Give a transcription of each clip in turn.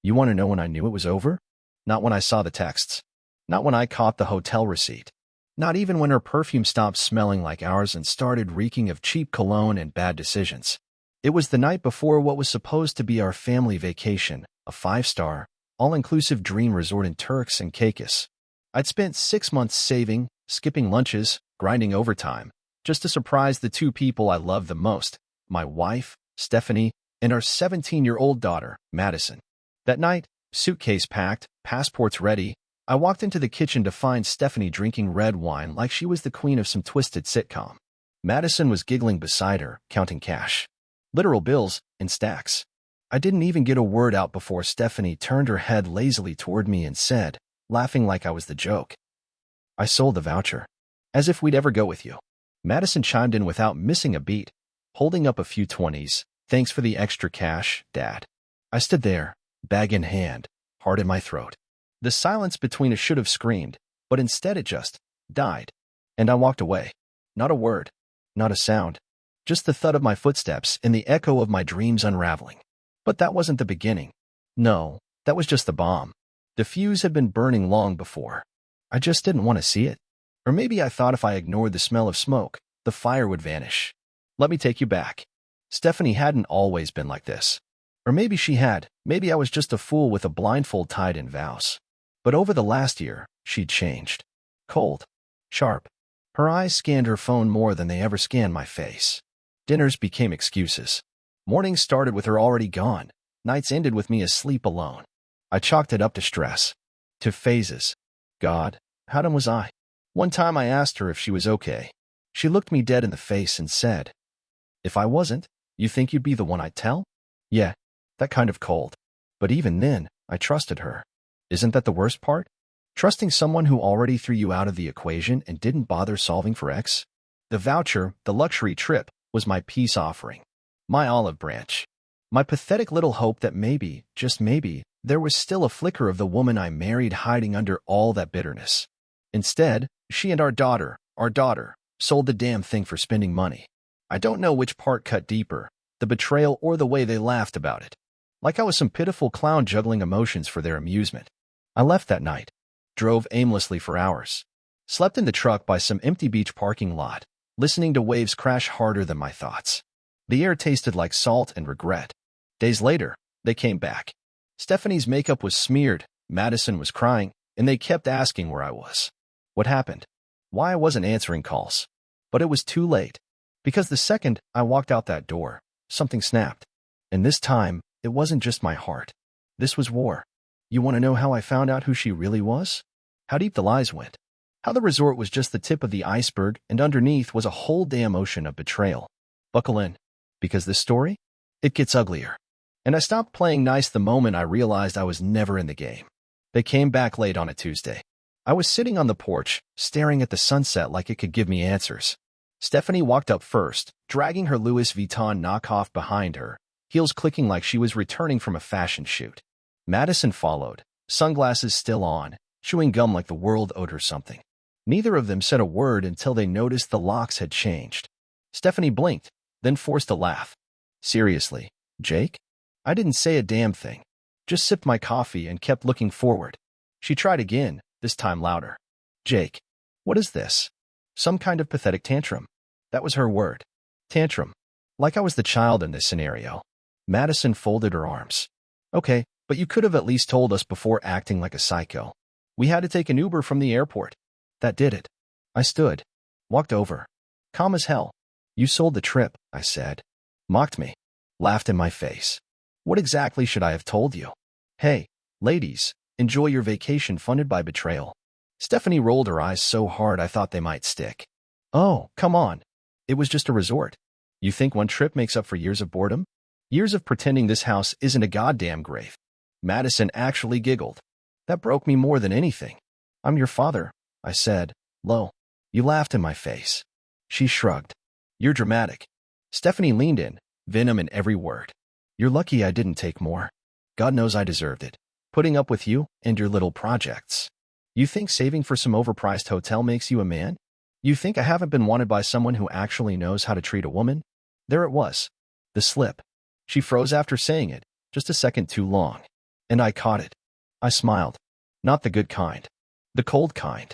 You want to know when I knew it was over? Not when I saw the texts. Not when I caught the hotel receipt. Not even when her perfume stopped smelling like ours and started reeking of cheap cologne and bad decisions. It was the night before what was supposed to be our family vacation, a 5-star, all-inclusive dream resort in Turks and Caicos. I'd spent 6 months saving, skipping lunches, grinding overtime, just to surprise the two people I loved the most, my wife, Stephanie, and our 17-year-old daughter, Madison. That night, suitcase packed, passports ready, I walked into the kitchen to find Stephanie drinking red wine like she was the queen of some twisted sitcom. Madison was giggling beside her, counting cash. Literal bills, in stacks. I didn't even get a word out before Stephanie turned her head lazily toward me and said, laughing like I was the joke, "I sold the voucher. As if we'd ever go with you." Madison chimed in without missing a beat, holding up a few 20s. "Thanks for the extra cash, Dad." I stood there, bag in hand, heart in my throat. The silence between us should have screamed, but instead it just died. And I walked away. Not a word, not a sound, just the thud of my footsteps and the echo of my dreams unraveling. But that wasn't the beginning. No, that was just the bomb. The fuse had been burning long before. I just didn't want to see it. Or maybe I thought if I ignored the smell of smoke, the fire would vanish. Let me take you back. Stephanie hadn't always been like this. Or maybe she had. Maybe I was just a fool with a blindfold tied in vows. But over the last year, she'd changed. Cold. Sharp. Her eyes scanned her phone more than they ever scanned my face. Dinners became excuses. Mornings started with her already gone. Nights ended with me asleep alone. I chalked it up to stress. To phases. God, how dumb was I? One time I asked her if she was okay. She looked me dead in the face and said, "If I wasn't, you think you'd be the one I'd tell?" Yeah, that kind of cold. But even then, I trusted her. Isn't that the worst part? Trusting someone who already threw you out of the equation and didn't bother solving for X? The voucher, the luxury trip, was my peace offering. My olive branch. My pathetic little hope that maybe, just maybe, there was still a flicker of the woman I married hiding under all that bitterness. Instead, she and our daughter, sold the damn thing for spending money. I don't know which part cut deeper, the betrayal or the way they laughed about it. Like I was some pitiful clown juggling emotions for their amusement. I left that night. Drove aimlessly for hours. Slept in the truck by some empty beach parking lot, listening to waves crash harder than my thoughts. The air tasted like salt and regret. Days later, they came back. Stephanie's makeup was smeared, Madison was crying, and they kept asking where I was. What happened? Why I wasn't answering calls. But it was too late. Because the second I walked out that door, something snapped. And this time, it wasn't just my heart. This was war. You want to know how I found out who she really was? How deep the lies went. How the resort was just the tip of the iceberg and underneath was a whole damn ocean of betrayal. Buckle in. Because this story, it gets uglier. And I stopped playing nice the moment I realized I was never in the game. They came back late on a Tuesday. I was sitting on the porch, staring at the sunset like it could give me answers. Stephanie walked up first, dragging her Louis Vuitton knockoff behind her, heels clicking like she was returning from a fashion shoot. Madison followed, sunglasses still on, chewing gum like the world owed her something. Neither of them said a word until they noticed the locks had changed. Stephanie blinked, then forced a laugh. Seriously, Jake? I didn't say a damn thing. Just sipped my coffee and kept looking forward. She tried again, this time louder. Jake, what is this? Some kind of pathetic tantrum. That was her word. Tantrum. Like I was the child in this scenario. Madison folded her arms. Okay, but you could have at least told us before acting like a psycho. We had to take an Uber from the airport. That did it. I stood. Walked over. Calm as hell. You sold the trip, I said. Mocked me. Laughed in my face. What exactly should I have told you? Hey, ladies, enjoy your vacation funded by betrayal. Stephanie rolled her eyes so hard I thought they might stick. Oh, come on. It was just a resort. You think one trip makes up for years of boredom? Years of pretending this house isn't a goddamn grave. Madison actually giggled. That broke me more than anything. I'm your father, I said, low. You laughed in my face. She shrugged. You're dramatic. Stephanie leaned in, venom in every word. You're lucky I didn't take more. God knows I deserved it. Putting up with you and your little projects. You think saving for some overpriced hotel makes you a man? You think I haven't been wanted by someone who actually knows how to treat a woman? There it was. The slip. She froze after saying it, just a second too long. And I caught it. I smiled. Not the good kind. The cold kind.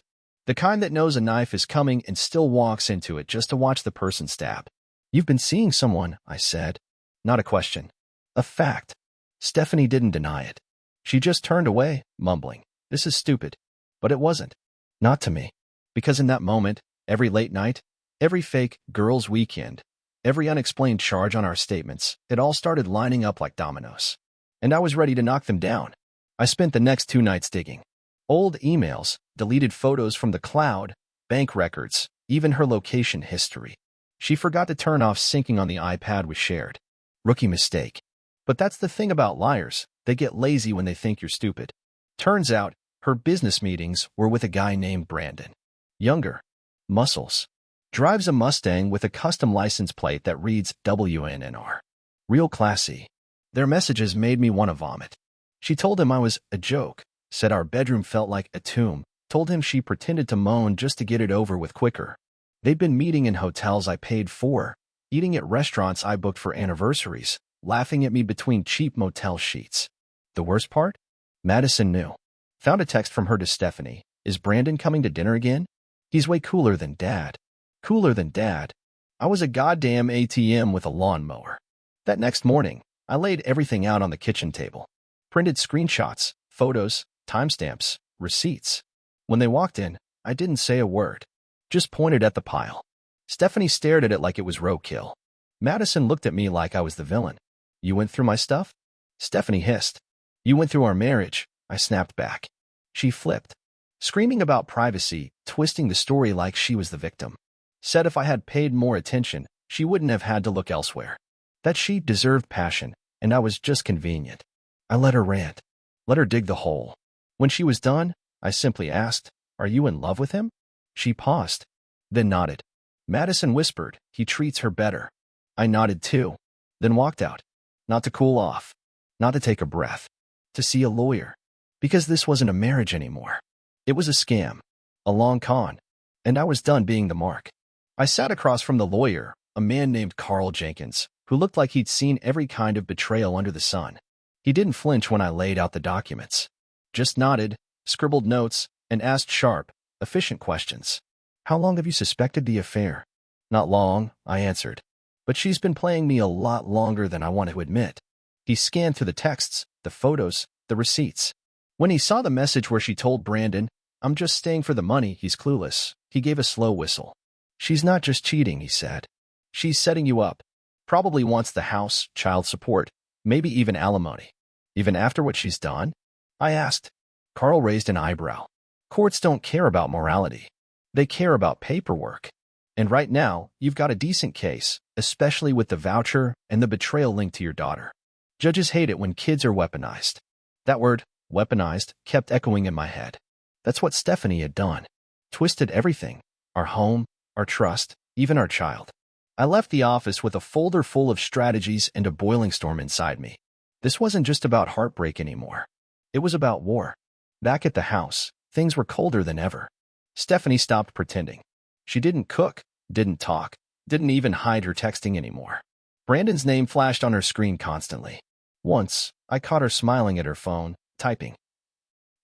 The kind that knows a knife is coming and still walks into it just to watch the person stab. You've been seeing someone, I said. Not a question. A fact. Stephanie didn't deny it. She just turned away, mumbling, "This is stupid." But it wasn't. Not to me. Because in that moment, every late night, every fake girls' weekend, every unexplained charge on our statements, it all started lining up like dominoes. And I was ready to knock them down. I spent the next 2 nights digging. Old emails, deleted photos from the cloud, bank records, even her location history. She forgot to turn off syncing on the iPad we shared. Rookie mistake. But that's the thing about liars. They get lazy when they think you're stupid. Turns out, her business meetings were with a guy named Brandon. Younger. Muscles. Drives a Mustang with a custom license plate that reads WNNR. Real classy. Their messages made me want to vomit. She told him I was a joke, said our bedroom felt like a tomb, told him she pretended to moan just to get it over with quicker. They'd been meeting in hotels I paid for, eating at restaurants I booked for anniversaries, laughing at me between cheap motel sheets. The worst part? Madison knew. Found a text from her to Stephanie. "Is Brandon coming to dinner again? He's way cooler than Dad." Cooler than Dad. I was a goddamn ATM with a lawnmower. That next morning, I laid everything out on the kitchen table. Printed screenshots, photos, timestamps, receipts. When they walked in, I didn't say a word. Just pointed at the pile. Stephanie stared at it like it was roadkill. Madison looked at me like I was the villain. "You went through my stuff?" Stephanie hissed. "You went through our marriage," I snapped back. She flipped, screaming about privacy, twisting the story like she was the victim. Said if I had paid more attention, she wouldn't have had to look elsewhere. That she deserved passion, and I was just convenient. I let her rant. Let her dig the hole. When she was done, I simply asked, "Are you in love with him?" She paused, then nodded. Madison whispered, "He treats her better." I nodded too, then walked out. Not to cool off. Not to take a breath. To see a lawyer. Because this wasn't a marriage anymore. It was a scam. A long con. And I was done being the mark. I sat across from the lawyer, a man named Carl Jenkins, who looked like he'd seen every kind of betrayal under the sun. He didn't flinch when I laid out the documents. Just nodded, scribbled notes, and asked sharp, efficient questions. "How long have you suspected the affair?" "Not long," I answered. "But she's been playing me a lot longer than I want to admit." He scanned through the texts, the photos, the receipts. When he saw the message where she told Brandon, "I'm just staying for the money," he's clueless. He gave a slow whistle. "She's not just cheating," he said. "She's setting you up. Probably wants the house, child support, maybe even alimony." "Even after what she's done?" I asked. Carl raised an eyebrow. "Courts don't care about morality. They care about paperwork. And right now, you've got a decent case, especially with the voucher and the betrayal linked to your daughter. Judges hate it when kids are weaponized." That word, weaponized, kept echoing in my head. That's what Stephanie had done. Twisted everything. Our home, our trust, even our child. I left the office with a folder full of strategies and a boiling storm inside me. This wasn't just about heartbreak anymore. It was about war. Back at the house, things were colder than ever. Stephanie stopped pretending. She didn't cook, didn't talk, didn't even hide her texting anymore. Brandon's name flashed on her screen constantly. Once, I caught her smiling at her phone, typing.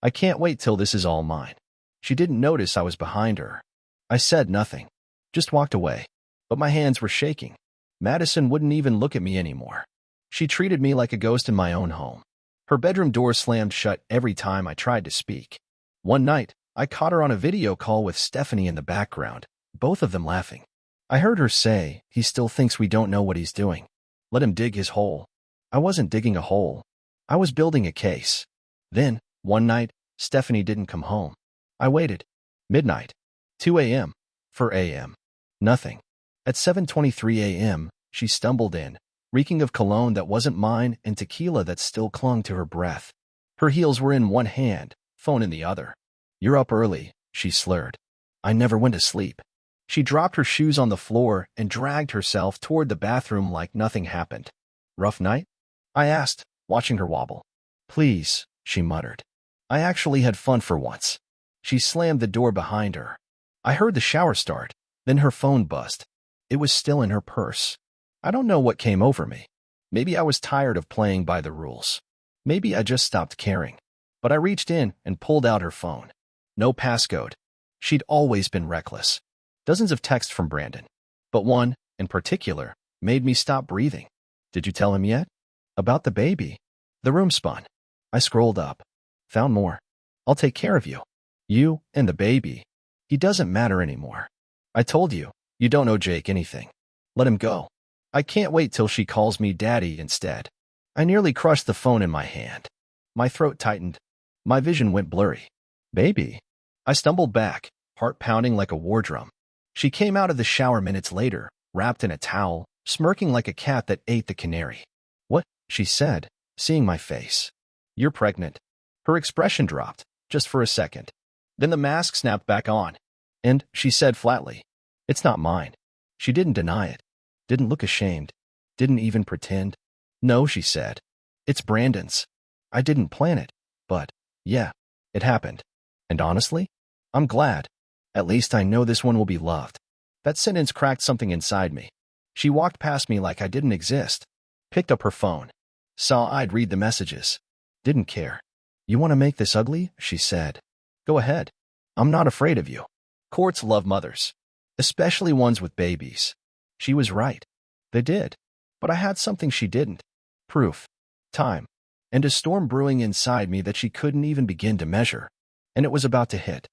"I can't wait till this is all mine." She didn't notice I was behind her. I said nothing, just walked away. But my hands were shaking. Madison wouldn't even look at me anymore. She treated me like a ghost in my own home. Her bedroom door slammed shut every time I tried to speak. One night, I caught her on a video call with Stephanie in the background, both of them laughing. I heard her say, "He still thinks we don't know what he's doing. Let him dig his hole." I wasn't digging a hole. I was building a case. Then, one night, Stephanie didn't come home. I waited. Midnight. 2 a.m. 4 a.m. Nothing. At 7:23 a.m., she stumbled in, reeking of cologne that wasn't mine and tequila that still clung to her breath. Her heels were in one hand, phone in the other. "You're up early," she slurred. I never went to sleep. She dropped her shoes on the floor and dragged herself toward the bathroom like nothing happened. "Rough night?" I asked, watching her wobble. "Please," she muttered. I actually had fun for once. She slammed the door behind her. I heard the shower start, then her phone buzzed. It was still in her purse. I don't know what came over me. Maybe I was tired of playing by the rules. Maybe I just stopped caring. But I reached in and pulled out her phone. No passcode. She'd always been reckless. Dozens of texts from Brandon. But one, in particular, made me stop breathing. Did you tell him yet? About the baby. The room spun. I scrolled up. Found more. I'll take care of you. You and the baby. He doesn't matter anymore. I told you, you don't owe Jake anything. Let him go. I can't wait till she calls me daddy instead. I nearly crushed the phone in my hand. My throat tightened. My vision went blurry. Baby. I stumbled back, heart pounding like a war drum. She came out of the shower minutes later, wrapped in a towel, smirking like a cat that ate the canary. What? She said, seeing my face. You're pregnant. Her expression dropped, just for a second. Then the mask snapped back on. And she said flatly, it's not mine. She didn't deny it. Didn't look ashamed. Didn't even pretend. No, she said. It's Brandon's. I didn't plan it. But, yeah, it happened. And honestly, I'm glad. At least I know this one will be loved. That sentence cracked something inside me. She walked past me like I didn't exist. Picked up her phone. Saw I'd read the messages. Didn't care. You want to make this ugly? She said. Go ahead. I'm not afraid of you. Courts love mothers. Especially ones with babies. She was right. They did. But I had something she didn't. Proof. Time. And a storm brewing inside me that she couldn't even begin to measure. And it was about to hit.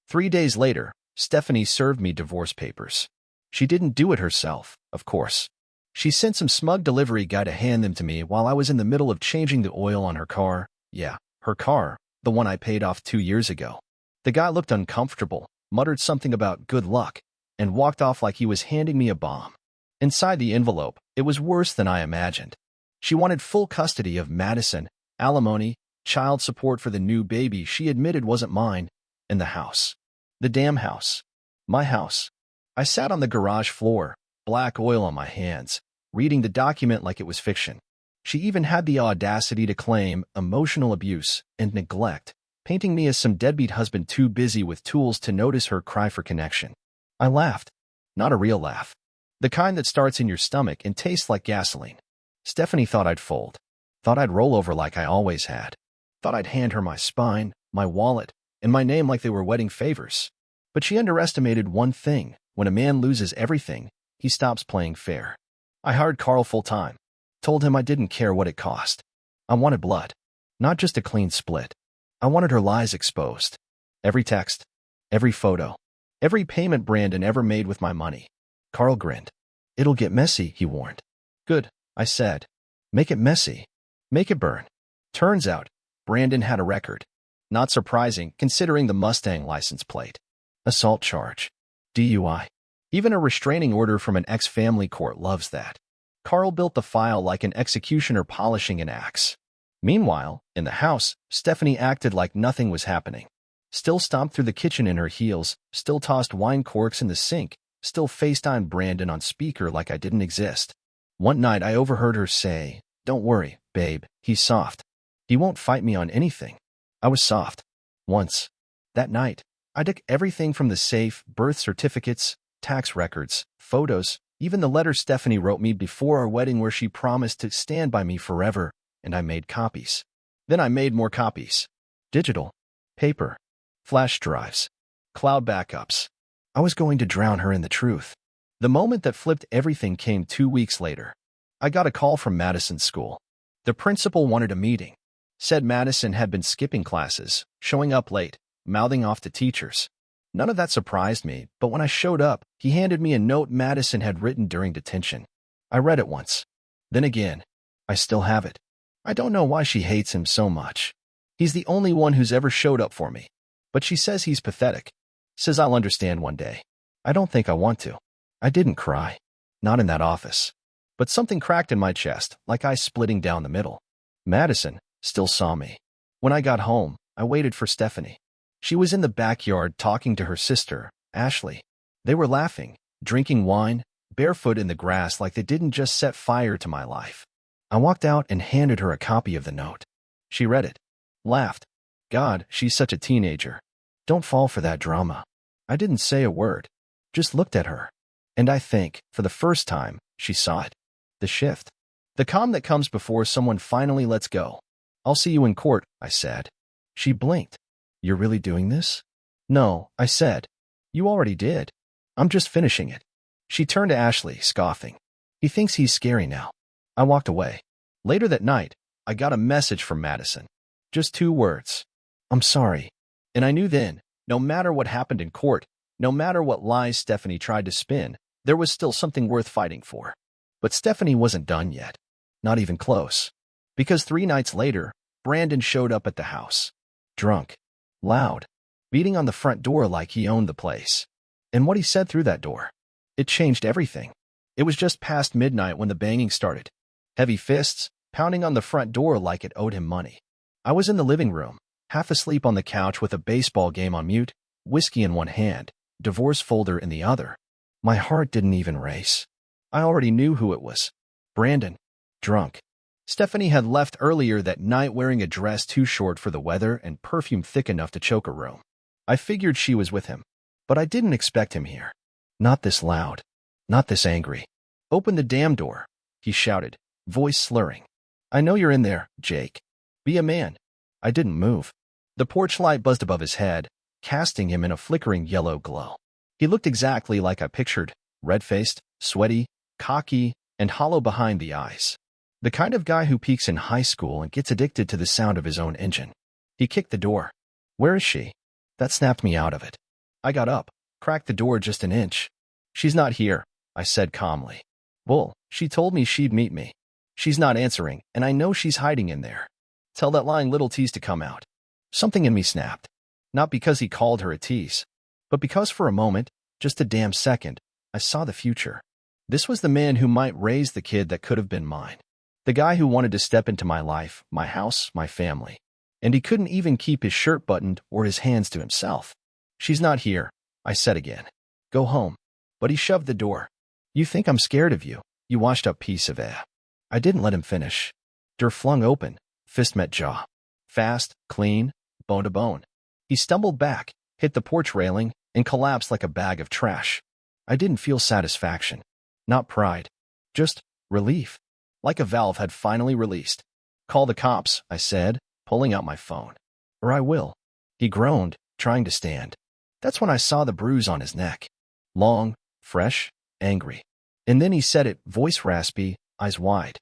3 days later, Stephanie served me divorce papers. She didn't do it herself, of course. She sent some smug delivery guy to hand them to me while I was in the middle of changing the oil on her car. Yeah, her car, the one I paid off 2 years ago. The guy looked uncomfortable, muttered something about good luck, and walked off like he was handing me a bomb. Inside the envelope, it was worse than I imagined. She wanted full custody of Madison, alimony, child support for the new baby she admitted wasn't mine, and the house. The damn house. My house. I sat on the garage floor, black oil on my hands, reading the document like it was fiction. She even had the audacity to claim emotional abuse and neglect, painting me as some deadbeat husband too busy with tools to notice her cry for connection. I laughed. Not a real laugh. The kind that starts in your stomach and tastes like gasoline. Stephanie thought I'd fold. Thought I'd roll over like I always had. Thought I'd hand her my spine, my wallet, and my name like they were wedding favors. But she underestimated one thing. When a man loses everything, he stops playing fair. I hired Carl full-time. Told him I didn't care what it cost. I wanted blood. Not just a clean split. I wanted her lies exposed. Every text. Every photo. Every payment Brandon ever made with my money. Carl grinned. It'll get messy, he warned. Good, I said. Make it messy. Make it burn. Turns out, Brandon had a record. Not surprising, considering the Mustang license plate. Assault charge. DUI. Even a restraining order from an ex-family court loves that. Carl built the file like an executioner polishing an axe. Meanwhile, in the house, Stephanie acted like nothing was happening. Still stomped through the kitchen in her heels, still tossed wine corks in the sink, still FaceTimed Brandon on speaker like I didn't exist. One night I overheard her say, "Don't worry, babe, he's soft. He won't fight me on anything." I was soft. Once. That night, I took everything from the safe, birth certificates, tax records, photos, even the letter Stephanie wrote me before our wedding where she promised to stand by me forever, and I made copies. Then I made more copies. Digital. Paper. Flash drives. Cloud backups. I was going to drown her in the truth. The moment that flipped everything came 2 weeks later. I got a call from Madison's school. The principal wanted a meeting. Said Madison had been skipping classes, showing up late, mouthing off to teachers. None of that surprised me, but when I showed up, he handed me a note Madison had written during detention. I read it once. Then again. I still have it. I don't know why she hates him so much. He's the only one who's ever showed up for me. But she says he's pathetic. Says I'll understand one day. I don't think I want to. I didn't cry. Not in that office. But something cracked in my chest, like ice splitting down the middle. Madison still saw me. When I got home, I waited for Stephanie. She was in the backyard talking to her sister, Ashley. They were laughing, drinking wine, barefoot in the grass like they didn't just set fire to my life. I walked out and handed her a copy of the note. She read it. Laughed. God, she's such a teenager. Don't fall for that drama. I didn't say a word. Just looked at her. And I think, for the first time, she saw it. The shift. The calm that comes before someone finally lets go. I'll see you in court, I said. She blinked. You're really doing this? No, I said. You already did. I'm just finishing it. She turned to Ashley, scoffing. He thinks he's scary now. I walked away. Later that night, I got a message from Madison. Just 2 words. I'm sorry. And I knew then, no matter what happened in court, no matter what lies Stephanie tried to spin, there was still something worth fighting for. But Stephanie wasn't done yet. Not even close. Because 3 nights later, Brandon showed up at the house. Drunk. Loud. Beating on the front door like he owned the place. And what he said through that door. It changed everything. It was just past midnight when the banging started. Heavy fists, pounding on the front door like it owed him money. I was in the living room, half asleep on the couch with a baseball game on mute, whiskey in one hand, divorce folder in the other. My heart didn't even race. I already knew who it was. Brandon. Drunk. Stephanie had left earlier that night wearing a dress too short for the weather and perfume thick enough to choke a room. I figured she was with him, but I didn't expect him here. Not this loud. Not this angry. Open the damn door, he shouted, voice slurring. I know you're in there, Jake. Be a man. I didn't move. The porch light buzzed above his head, casting him in a flickering yellow glow. He looked exactly like I pictured, red-faced, sweaty, cocky, and hollow behind the eyes. The kind of guy who peaks in high school and gets addicted to the sound of his own engine. He kicked the door. Where is she? That snapped me out of it. I got up, cracked the door just an inch. She's not here, I said calmly. Bull, she told me she'd meet me. She's not answering, and I know she's hiding in there. Tell that lying little tease to come out. Something in me snapped. Not because he called her a tease, but because for a moment, just a damn second, I saw the future. This was the man who might raise the kid that could have been mine. The guy who wanted to step into my life, my house, my family. And he couldn't even keep his shirt buttoned or his hands to himself. She's not here, I said again. Go home. But he shoved the door. You think I'm scared of you, you washed-up piece of ass. I didn't let him finish. Door flung open, fist met jaw. Fast, clean, bone to bone. He stumbled back, hit the porch railing, and collapsed like a bag of trash. I didn't feel satisfaction. Not pride. Just relief. Like a valve had finally released. Call the cops, I said, pulling out my phone. Or I will. He groaned, trying to stand. That's when I saw the bruise on his neck. Long, fresh, angry. And then he said it, voice raspy, eyes wide.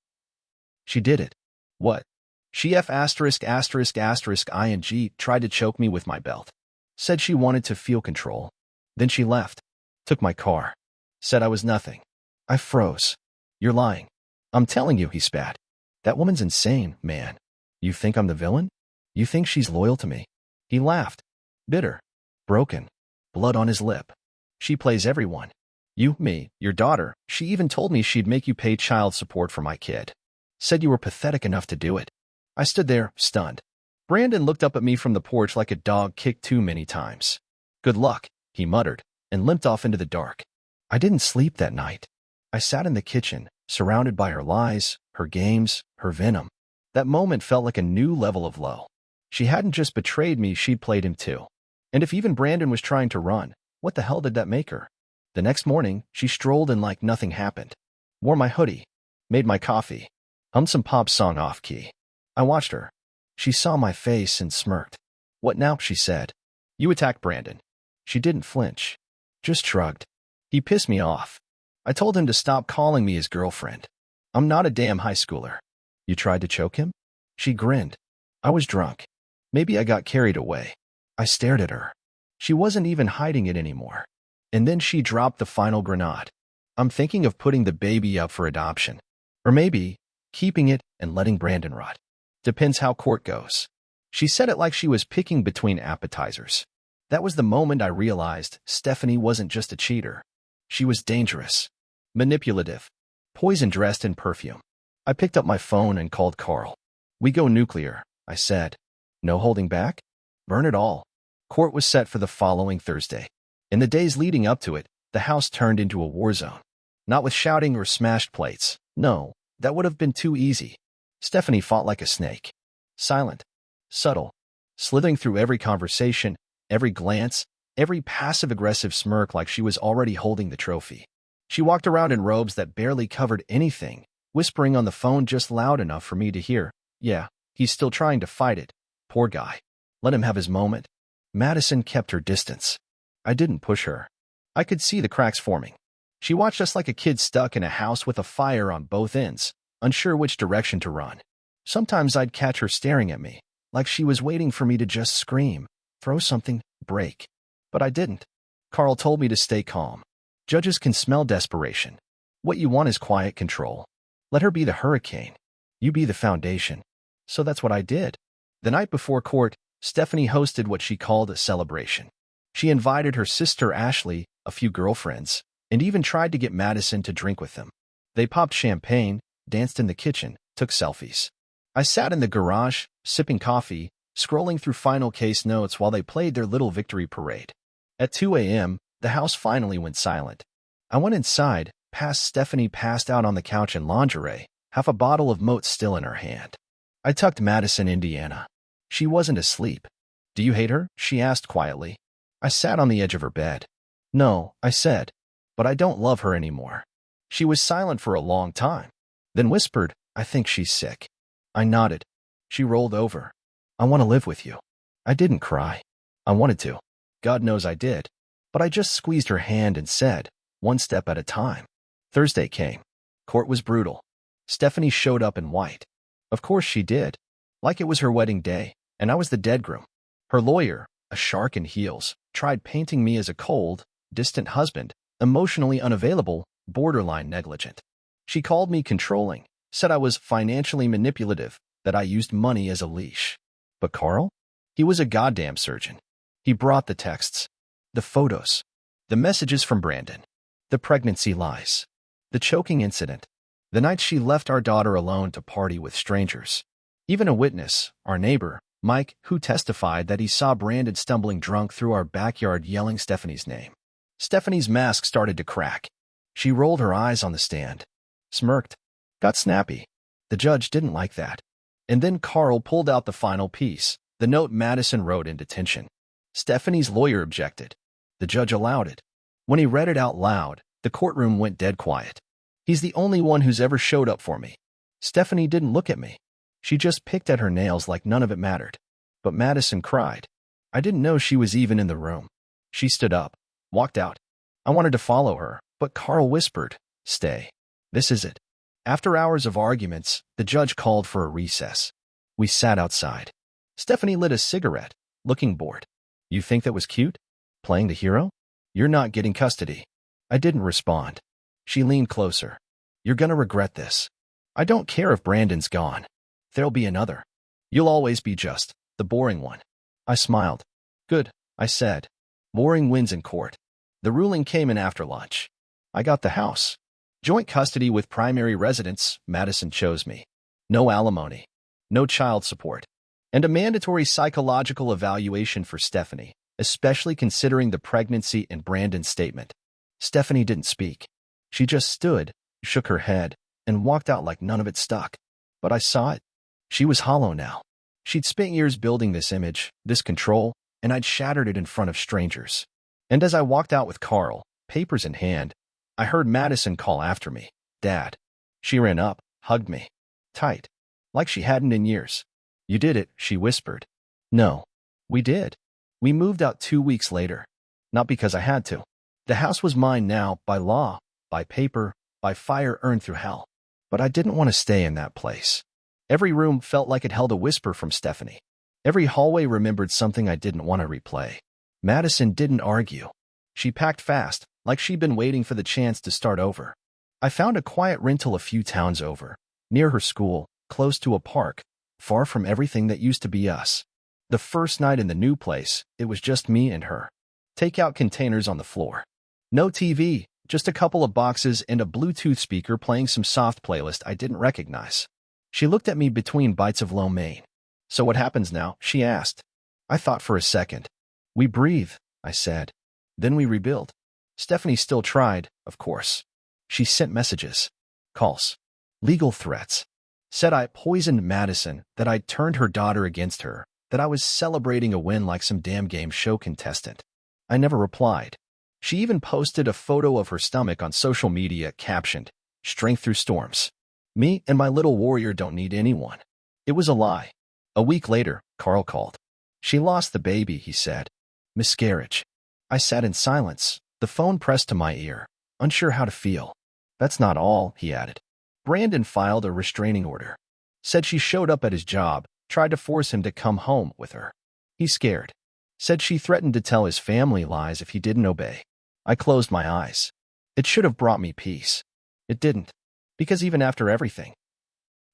She did it. What? She ing tried to choke me with my belt. Said she wanted to feel control. Then she left. Took my car. Said I was nothing. I froze. You're lying. I'm telling you, he spat. That woman's insane, man. You think I'm the villain? You think she's loyal to me? He laughed. Bitter. Broken. Blood on his lip. She plays everyone. You, me, your daughter. She even told me she'd make you pay child support for my kid. Said you were pathetic enough to do it. I stood there, stunned. Brandon looked up at me from the porch like a dog kicked too many times. Good luck, he muttered, and limped off into the dark. I didn't sleep that night. I sat in the kitchen, surrounded by her lies, her games, her venom. That moment felt like a new level of low. She hadn't just betrayed me, she'd played him too. And if even Brandon was trying to run, what the hell did that make her? The next morning, she strolled in like nothing happened. Wore my hoodie. Made my coffee. Hummed some pop song off-key. I watched her. She saw my face and smirked. What now, she said. You attacked Brandon. She didn't flinch. Just shrugged. He pissed me off. I told him to stop calling me his girlfriend. I'm not a damn high schooler. You tried to choke him? She grinned. I was drunk. Maybe I got carried away. I stared at her. She wasn't even hiding it anymore. And then she dropped the final grenade. I'm thinking of putting the baby up for adoption. Or maybe keeping it and letting Brandon rot. Depends how court goes. She said it like she was picking between appetizers. That was the moment I realized Stephanie wasn't just a cheater. She was dangerous. Manipulative. Poison dressed in perfume. I picked up my phone and called Carl. We go nuclear, I said. No holding back? Burn it all. Court was set for the following Thursday. In the days leading up to it, the house turned into a war zone. Not with shouting or smashed plates. No, that would have been too easy. Stephanie fought like a snake. Silent. Subtle. Slithering through every conversation, every glance, every passive-aggressive smirk like she was already holding the trophy. She walked around in robes that barely covered anything, whispering on the phone just loud enough for me to hear. Yeah, He's still trying to fight it. Poor guy. Let him have his moment. Madison kept her distance. I didn't push her. I could see the cracks forming. She watched us like a kid stuck in a house with a fire on both ends, unsure which direction to run. Sometimes I'd catch her staring at me, like she was waiting for me to just scream, throw something, break. But I didn't. Carl told me to stay calm. Judges can smell desperation. What you want is quiet control. Let her be the hurricane. You be the foundation. So that's what I did. The night before court, Stephanie hosted what she called a celebration. She invited her sister Ashley, a few girlfriends, and even tried to get Madison to drink with them. They popped champagne, danced in the kitchen, took selfies. I sat in the garage, sipping coffee, scrolling through final case notes while they played their little victory parade. At 2 a.m., the house finally went silent. I went inside, past Stephanie passed out on the couch in lingerie, half a bottle of Moat still in her hand. I tucked Madison Indiana. She wasn't asleep. Do you hate her? She asked quietly. I sat on the edge of her bed. No, I said, but I don't love her anymore. She was silent for a long time, then whispered, I think she's sick. I nodded. She rolled over. I want to live with you. I didn't cry. I wanted to. God knows I did. But I just squeezed her hand and said, one step at a time. Thursday came. Court was brutal. Stephanie showed up in white. Of course she did. Like it was her wedding day, and I was the dead groom. Her lawyer, a shark in heels, tried painting me as a cold, distant husband, emotionally unavailable, borderline negligent. She called me controlling, said I was financially manipulative, that I used money as a leash. But Carl? He was a goddamn surgeon. He brought the texts, the photos, the messages from Brandon, the pregnancy lies, the choking incident, the night she left our daughter alone to party with strangers. Even a witness, our neighbor, Mike, who testified that he saw Brandon stumbling drunk through our backyard yelling Stephanie's name. Stephanie's mask started to crack. She rolled her eyes on the stand, smirked, got snappy. The judge didn't like that. And then Carl pulled out the final piece, the note Madison wrote in detention. Stephanie's lawyer objected. The judge allowed it. When he read it out loud, the courtroom went dead quiet. He's the only one who's ever showed up for me. Stephanie didn't look at me. She just picked at her nails like none of it mattered. But Madison cried. I didn't know she was even in the room. She stood up, walked out. I wanted to follow her, but Carl whispered, stay. This is it. After hours of arguments, the judge called for a recess. We sat outside. Stephanie lit a cigarette, looking bored. You think that was cute? Playing the hero? You're not getting custody. I didn't respond. She leaned closer. You're gonna regret this. I don't care if Brandon's gone. There'll be another. You'll always be just the boring one. I smiled. Good, I said. Boring wins in court. The ruling came in after lunch. I got the house. Joint custody with primary residence, Madison chose me. No alimony. No child support. And a mandatory psychological evaluation for Stephanie, especially considering the pregnancy and Brandon's statement. Stephanie didn't speak. She just stood, shook her head, and walked out like none of it stuck. But I saw it. She was hollow now. She'd spent years building this image, this control, and I'd shattered it in front of strangers. And as I walked out with Carl, papers in hand, I heard Madison call after me, Dad. She ran up, hugged me. Tight. Like she hadn't in years. You did it, she whispered. No. We did. We moved out 2 weeks later. Not because I had to. The house was mine now, by law, by paper, by fire earned through hell. But I didn't want to stay in that place. Every room felt like it held a whisper from Stephanie. Every hallway remembered something I didn't want to replay. Madison didn't argue. She packed fast, like she'd been waiting for the chance to start over. I found a quiet rental a few towns over, near her school, close to a park, far from everything that used to be us. The first night in the new place, it was just me and her. Takeout containers on the floor. No TV, just a couple of boxes and a Bluetooth speaker playing some soft playlist I didn't recognize. She looked at me between bites of lo mein. So what happens now? She asked. I thought for a second. We breathe, I said. Then we rebuild. Stephanie still tried, of course. She sent messages, calls, legal threats. Said I poisoned Madison, that I'd turned her daughter against her, that I was celebrating a win like some damn game show contestant. I never replied. She even posted a photo of her stomach on social media captioned, Strength through storms. Me and my little warrior don't need anyone. It was a lie. A week later, Carl called. She lost the baby, he said. Miscarriage. I sat in silence, the phone pressed to my ear, unsure how to feel. That's not all, he added. Brandon filed a restraining order. Said she showed up at his job, tried to force him to come home with her. He's scared. Said she threatened to tell his family lies if he didn't obey. I closed my eyes. It should have brought me peace. It didn't. Because even after everything,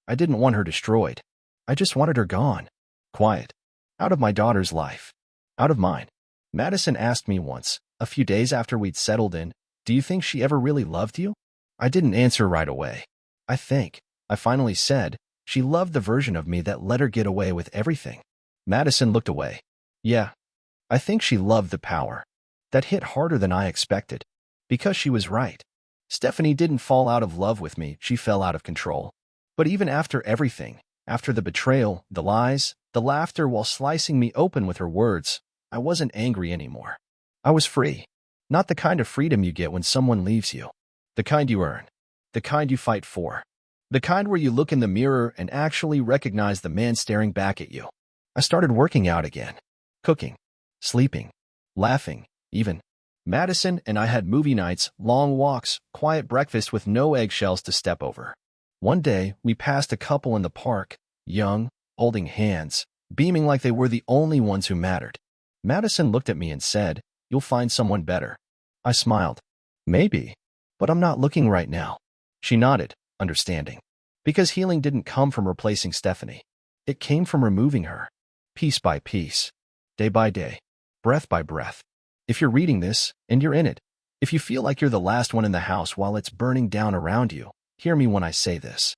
I didn't want her destroyed. I just wanted her gone. Quiet. Out of my daughter's life. Out of mine. Madison asked me once, a few days after we'd settled in, do you think she ever really loved you? I didn't answer right away. I finally said, she loved the version of me that let her get away with everything. Madison looked away. Yeah. I think she loved the power. That hit harder than I expected. Because she was right. Stephanie didn't fall out of love with me, she fell out of control. But even after everything, after the betrayal, the lies, the laughter while slicing me open with her words, I wasn't angry anymore. I was free. Not the kind of freedom you get when someone leaves you. The kind you earn. The kind you fight for. The kind where you look in the mirror and actually recognize the man staring back at you. I started working out again. Cooking. Sleeping. Laughing. Even. Madison and I had movie nights, long walks, quiet breakfast with no eggshells to step over. One day, we passed a couple in the park, young, holding hands, beaming like they were the only ones who mattered. Madison looked at me and said, "You'll find someone better." I smiled. Maybe. But I'm not looking right now. She nodded, understanding. Because healing didn't come from replacing Stephanie. It came from removing her. Piece by piece. Day by day. Breath by breath. If you're reading this, and you're in it, if you feel like you're the last one in the house while it's burning down around you, hear me when I say this.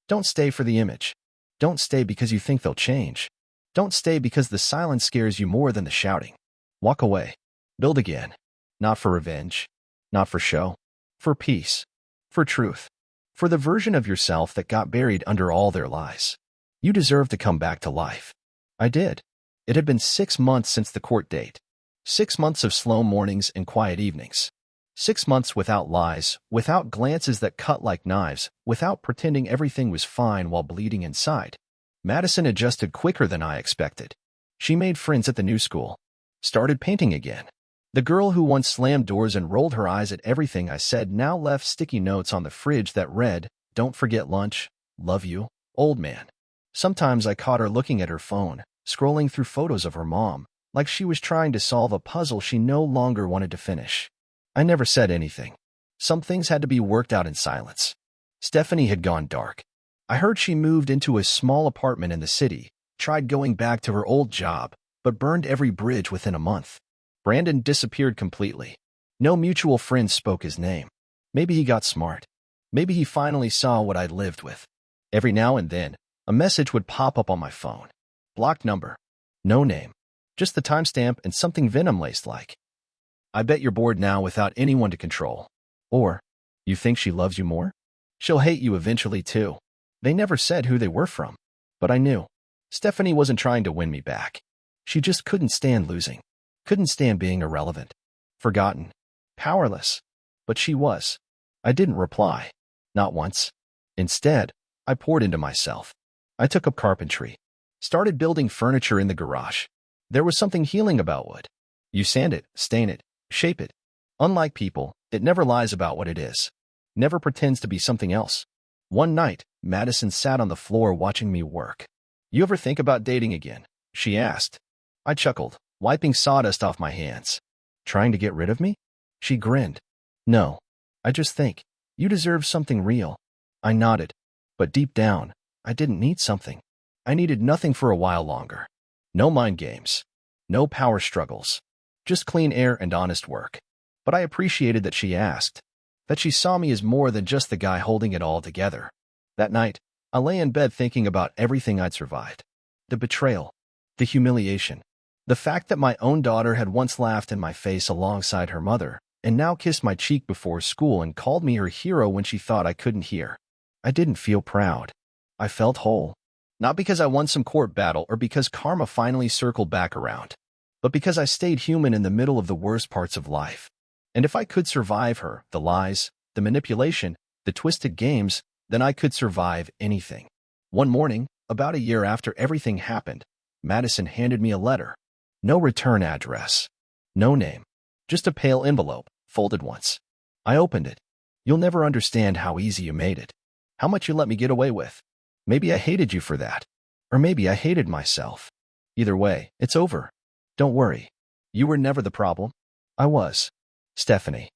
Don't stay for the image. Don't stay because you think they'll change. Don't stay because the silence scares you more than the shouting. Walk away. Build again. Not for revenge. Not for show. For peace. For truth. For the version of yourself that got buried under all their lies. You deserve to come back to life. I did. It had been 6 months since the court date. 6 months of slow mornings and quiet evenings. 6 months without lies, without glances that cut like knives, without pretending everything was fine while bleeding inside. Madison adjusted quicker than I expected. She made friends at the new school. Started painting again. The girl who once slammed doors and rolled her eyes at everything I said now left sticky notes on the fridge that read, "Don't forget lunch. Love you, old man." Sometimes I caught her looking at her phone, scrolling through photos of her mom, like she was trying to solve a puzzle she no longer wanted to finish. I never said anything. Some things had to be worked out in silence. Stephanie had gone dark. I heard she moved into a small apartment in the city, tried going back to her old job, but burned every bridge within a month. Brandon disappeared completely. No mutual friends spoke his name. Maybe he got smart. Maybe he finally saw what I'd lived with. Every now and then, a message would pop up on my phone. Blocked number. No name. Just the timestamp and something venom-laced like, "I bet you're bored now without anyone to control." Or, "You think she loves you more? She'll hate you eventually too." They never said who they were from. But I knew. Stephanie wasn't trying to win me back. She just couldn't stand losing. Couldn't stand being irrelevant. Forgotten. Powerless. But she was. I didn't reply. Not once. Instead, I poured into myself. I took up carpentry. Started building furniture in the garage. There was something healing about wood. You sand it, stain it, shape it. Unlike people, it never lies about what it is. Never pretends to be something else. One night, Madison sat on the floor watching me work. "You ever think about dating again?" she asked. I chuckled, wiping sawdust off my hands. "Trying to get rid of me?" She grinned. "No. I just think you deserve something real." I nodded. But deep down, I didn't need something. I needed nothing for a while longer. No mind games. No power struggles. Just clean air and honest work. But I appreciated that she asked. That she saw me as more than just the guy holding it all together. That night, I lay in bed thinking about everything I'd survived. The betrayal. The humiliation. The fact that my own daughter had once laughed in my face alongside her mother, and now kissed my cheek before school and called me her hero when she thought I couldn't hear. I didn't feel proud. I felt whole. Not because I won some court battle or because karma finally circled back around, but because I stayed human in the middle of the worst parts of life. And if I could survive her, the lies, the manipulation, the twisted games, then I could survive anything. One morning, About a year after everything happened, Madison handed me a letter. No return address. No name. Just a pale envelope, folded once. I opened it. You'll never understand how easy you made it. How much you let me get away with. Maybe I hated you for that. Or maybe I hated myself. Either way, it's over. Don't worry. You were never the problem. I was. Stephanie.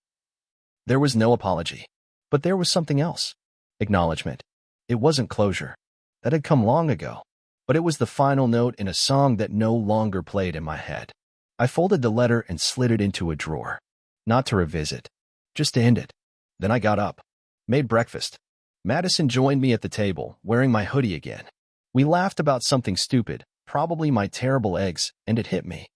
There was no apology. But there was something else. Acknowledgement. It wasn't closure. That had come long ago. But it was the final note in a song that no longer played in my head. I folded the letter and slid it into a drawer. Not to revisit. Just to end it. Then I got up. Made breakfast. Madison joined me at the table, wearing my hoodie again. We laughed about something stupid, probably my terrible eggs, and it hit me.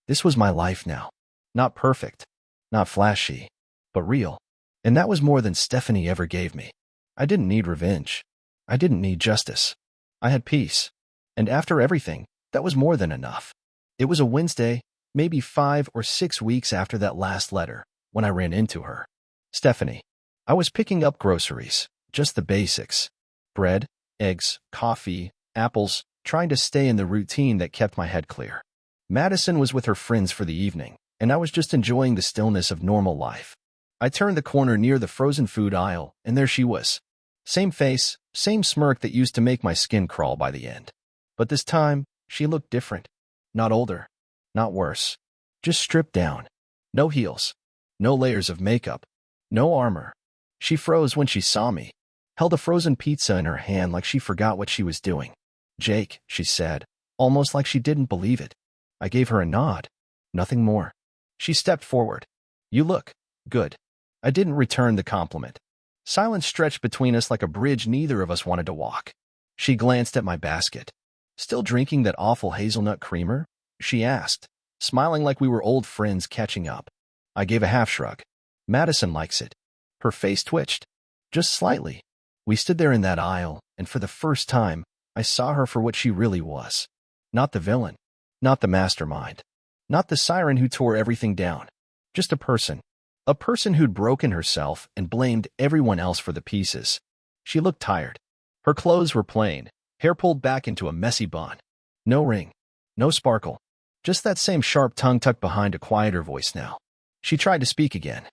This was my life now. Not perfect. Not flashy. But real. And that was more than Stephanie ever gave me. I didn't need revenge. I didn't need justice. I had peace. And after everything, that was more than enough. It was a Wednesday, maybe 5 or 6 weeks after that last letter, when I ran into her. Stephanie. I was picking up groceries, just the basics. Bread, eggs, coffee, apples, trying to stay in the routine that kept my head clear. Madison was with her friends for the evening, and I was just enjoying the stillness of normal life. I turned the corner near the frozen food aisle, and there she was. Same face, same smirk that used to make my skin crawl by the end. But this time, she looked different. Not older. Not worse. Just stripped down. No heels. No layers of makeup. No armor. She froze when she saw me. Held a frozen pizza in her hand like she forgot what she was doing. Jake, she said, almost like she didn't believe it. I gave her a nod. Nothing more. She stepped forward. You look good. I didn't return the compliment. Silence stretched between us like a bridge neither of us wanted to walk. She glanced at my basket. Still drinking that awful hazelnut creamer? She asked, smiling like we were old friends catching up. I gave a half shrug. Madison likes it. Her face twitched. Just slightly. We stood there in that aisle, and for the first time, I saw her for what she really was. Not the villain. Not the mastermind. Not the siren who tore everything down. Just a person. A person who'd broken herself and blamed everyone else for the pieces. She looked tired. Her clothes were plain, hair pulled back into a messy bun. No ring. No sparkle. Just that same sharp tongue tucked behind a quieter voice now. She tried to speak again.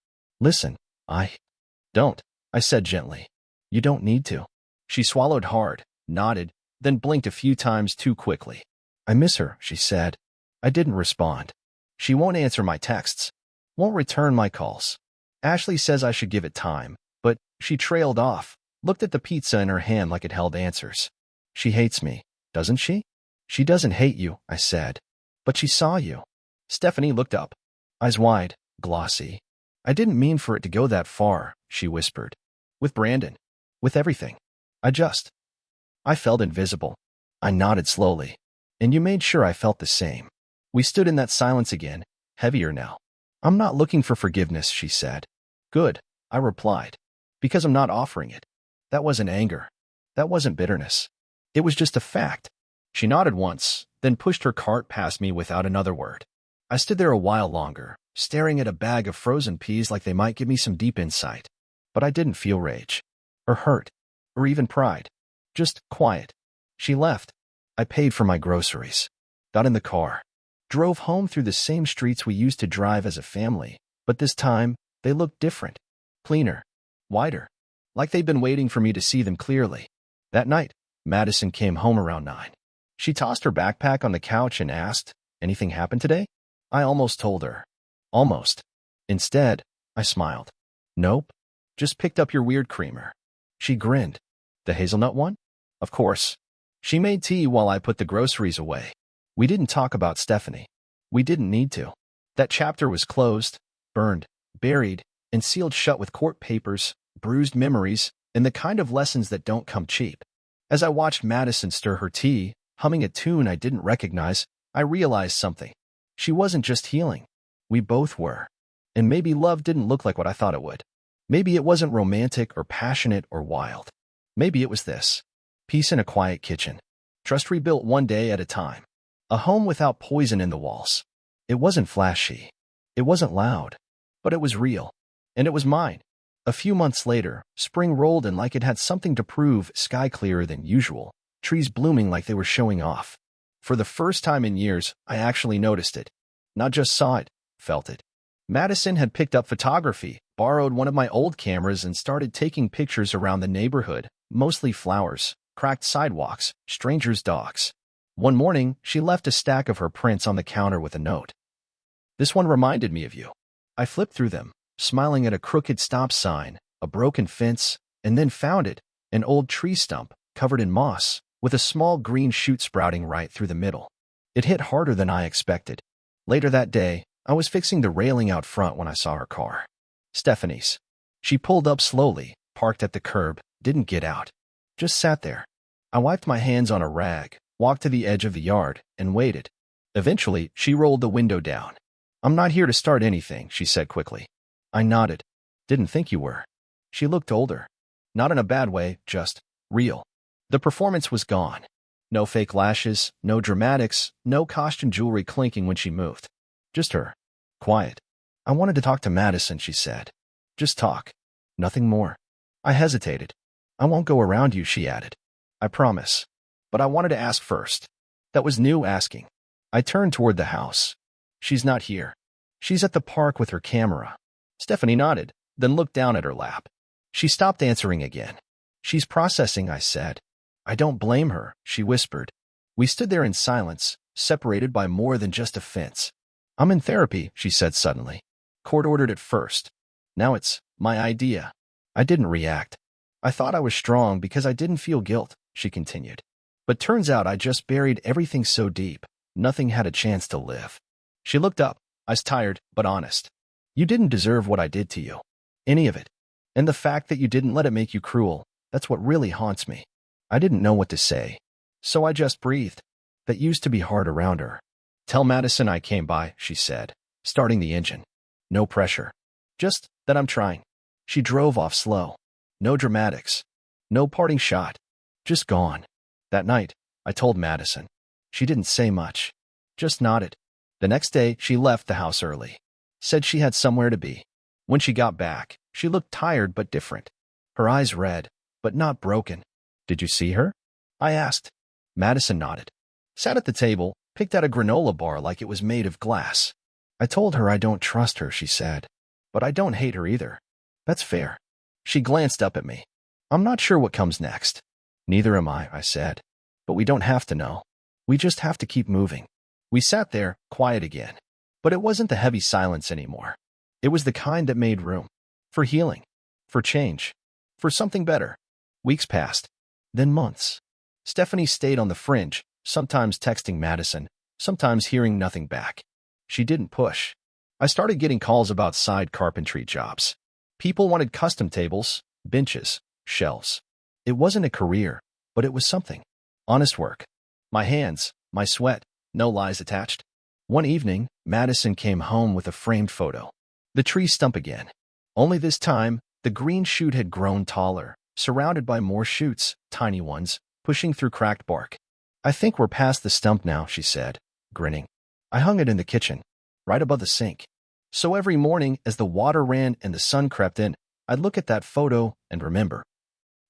Listen, don't, I said gently. You don't need to. She swallowed hard, nodded, then blinked a few times too quickly. I miss her, she said. I didn't respond. She won't answer my texts. Won't return my calls. Ashley says I should give it time, but she trailed off, looked at the pizza in her hand like it held answers. She hates me, doesn't she? She doesn't hate you, I said. But she saw you. Stephanie looked up. Eyes wide, glossy. I didn't mean for it to go that far, she whispered. With Brandon. With everything. I felt invisible. I nodded slowly. And you made sure I felt the same. We stood in that silence again, heavier now. I'm not looking for forgiveness, she said. Good, I replied. Because I'm not offering it. That wasn't anger. That wasn't bitterness. It was just a fact. She nodded once, then pushed her cart past me without another word. I stood there a while longer, staring at a bag of frozen peas like they might give me some deep insight. But I didn't feel rage. Or hurt. Or even pride. Just quiet. She left. I paid for my groceries. Got in the car. Drove home through the same streets we used to drive as a family, but this time, they looked different. Cleaner. Wider. Like they'd been waiting for me to see them clearly. That night, Madison came home around 9. She tossed her backpack on the couch and asked, anything happened today? I almost told her. Almost. Instead, I smiled. Nope. Just picked up your weird creamer. She grinned. The hazelnut one? Of course. She made tea while I put the groceries away. We didn't talk about Stephanie. We didn't need to. That chapter was closed, burned, buried, and sealed shut with court papers, bruised memories, and the kind of lessons that don't come cheap. As I watched Madison stir her tea, humming a tune I didn't recognize, I realized something. She wasn't just healing. We both were. And maybe love didn't look like what I thought it would. Maybe it wasn't romantic or passionate or wild. Maybe it was this. Peace in a quiet kitchen. Trust rebuilt one day at a time. A home without poison in the walls. It wasn't flashy. It wasn't loud. But it was real. And it was mine. A few months later, spring rolled in like it had something to prove, sky clearer than usual. trees blooming like they were showing off. For the first time in years, I actually noticed it. Not just saw it, felt it. Madison had picked up photography, borrowed one of my old cameras, and started taking pictures around the neighborhood, mostly flowers, cracked sidewalks, strangers' dogs. One morning, she left a stack of her prints on the counter with a note. "This one reminded me of you." I flipped through them, smiling at a crooked stop sign, a broken fence, and then found it, an old tree stump, covered in moss, with a small green shoot sprouting right through the middle. It hit harder than I expected. Later that day, I was fixing the railing out front when I saw her car. Stephanie's. She pulled up slowly, parked at the curb, didn't get out. Just sat there. I wiped my hands on a rag, walked to the edge of the yard, and waited. Eventually, she rolled the window down. "I'm not here to start anything," she said quickly. I nodded. "Didn't think you were." She looked older. Not in a bad way, just real. The performance was gone. No fake lashes, no dramatics, no costume jewelry clinking when she moved. Just her. Quiet. "I wanted to talk to Madison," she said. "Just talk. Nothing more." I hesitated. "I won't go around you," she added. "I promise. But I wanted to ask first." That was new asking. I turned toward the house. "She's not here. She's at the park with her camera." Stephanie nodded, then looked down at her lap. She stopped answering again. "She's processing," I said. "I don't blame her," she whispered. We stood there in silence, separated by more than just a fence. "I'm in therapy," she said suddenly. "Court-ordered at first. Now it's my idea." I didn't react. "I thought I was strong because I didn't feel guilt," she continued. "But turns out I just buried everything so deep, nothing had a chance to live." She looked up, eyes tired but honest. "You didn't deserve what I did to you. Any of it. And the fact that you didn't let it make you cruel, that's what really haunts me." I didn't know what to say, so I just breathed. That used to be hard around her. "Tell Madison I came by," she said, starting the engine. "No pressure. Just that I'm trying." She drove off slow. No dramatics. No parting shot. Just gone. That night, I told Madison. She didn't say much. Just nodded. The next day, she left the house early. Said she had somewhere to be. When she got back, she looked tired but different. Her eyes red, but not broken. "Did you see her?" I asked. Madison nodded. Sat at the table, picked out a granola bar like it was made of glass. "I told her I don't trust her," she said. "But I don't hate her either." "That's fair." She glanced up at me. "I'm not sure what comes next." "Neither am I," said. "But we don't have to know. We just have to keep moving." We sat there, quiet again. But it wasn't the heavy silence anymore. It was the kind that made room. For healing. For change. For something better. Weeks passed. Then months. Stephanie stayed on the fringe, sometimes texting Madison, sometimes hearing nothing back. She didn't push. I started getting calls about side carpentry jobs. People wanted custom tables, benches, shelves. It wasn't a career, but it was something. Honest work. My hands, my sweat, no lies attached. One evening, Madison came home with a framed photo. The tree stump again. Only this time, the green shoot had grown taller, surrounded by more shoots, tiny ones, pushing through cracked bark. "I think we're past the stump now," she said, grinning. I hung it in the kitchen, right above the sink. So every morning, as the water ran and the sun crept in, I'd look at that photo and remember.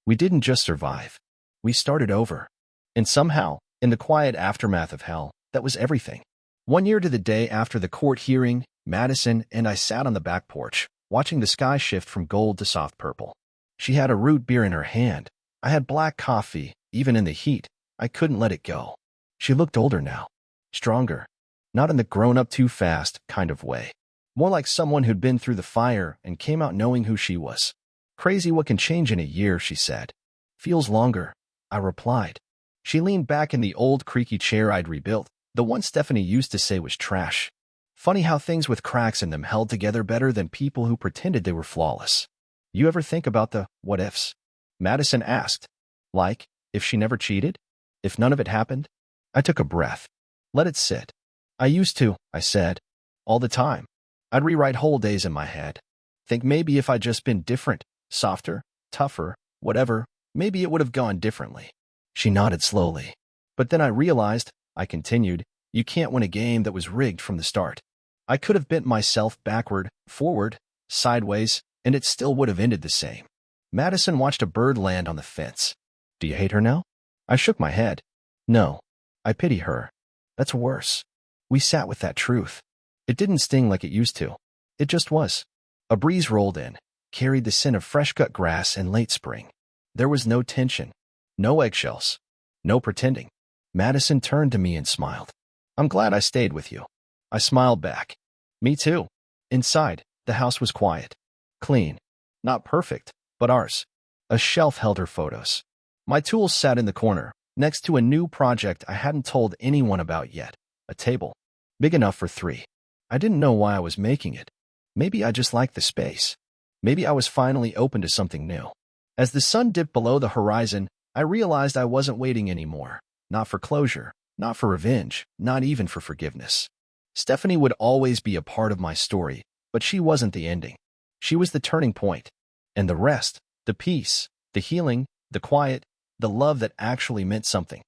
We didn't just survive. We started over. And somehow, in the quiet aftermath of hell, that was everything. 1 year to the day after the court hearing, Madison and I sat on the back porch, watching the sky shift from gold to soft purple. She had a root beer in her hand. I had black coffee. Even in the heat, I couldn't let it go. She looked older now. Stronger. Not in the grown-up too fast kind of way. More like someone who'd been through the fire and came out knowing who she was. "Crazy what can change in a year," she said. "Feels longer," I replied. She leaned back in the old creaky chair I'd rebuilt, the one Stephanie used to say was trash. Funny how things with cracks in them held together better than people who pretended they were flawless. "You ever think about the what-ifs?" Madison asked. "Like, if she never cheated? If none of it happened?" I took a breath. Let it sit. "I used to," I said. "All the time. I'd rewrite whole days in my head. Think maybe if I'd just been different, softer, tougher, whatever, maybe it would have gone differently." She nodded slowly. "But then I realized," I continued, "you can't win a game that was rigged from the start. I could have bent myself backward, forward, sideways, and it still would have ended the same." Madison watched a bird land on the fence. "Do you hate her now?" I shook my head. No, I pity her. That's worse. We sat with that truth. It didn't sting like it used to. It just was. A breeze rolled in, carried the scent of fresh-cut grass and late spring. There was no tension, no eggshells, no pretending. Madison turned to me and smiled. I'm glad I stayed with you. I smiled back. Me too. Inside, the house was quiet. Clean. Not perfect, but ours. A shelf held her photos. My tools sat in the corner, next to a new project I hadn't told anyone about yet. A table. Big enough for three. I didn't know why I was making it. Maybe I just liked the space. Maybe I was finally open to something new. As the sun dipped below the horizon, I realized I wasn't waiting anymore. Not for closure, not for revenge, not even for forgiveness. Stephanie would always be a part of my story, but she wasn't the ending. She was the turning point. And the rest, the peace, the healing, the quiet, the love that actually meant something.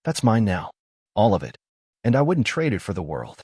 That's mine now. All of it. And I wouldn't trade it for the world.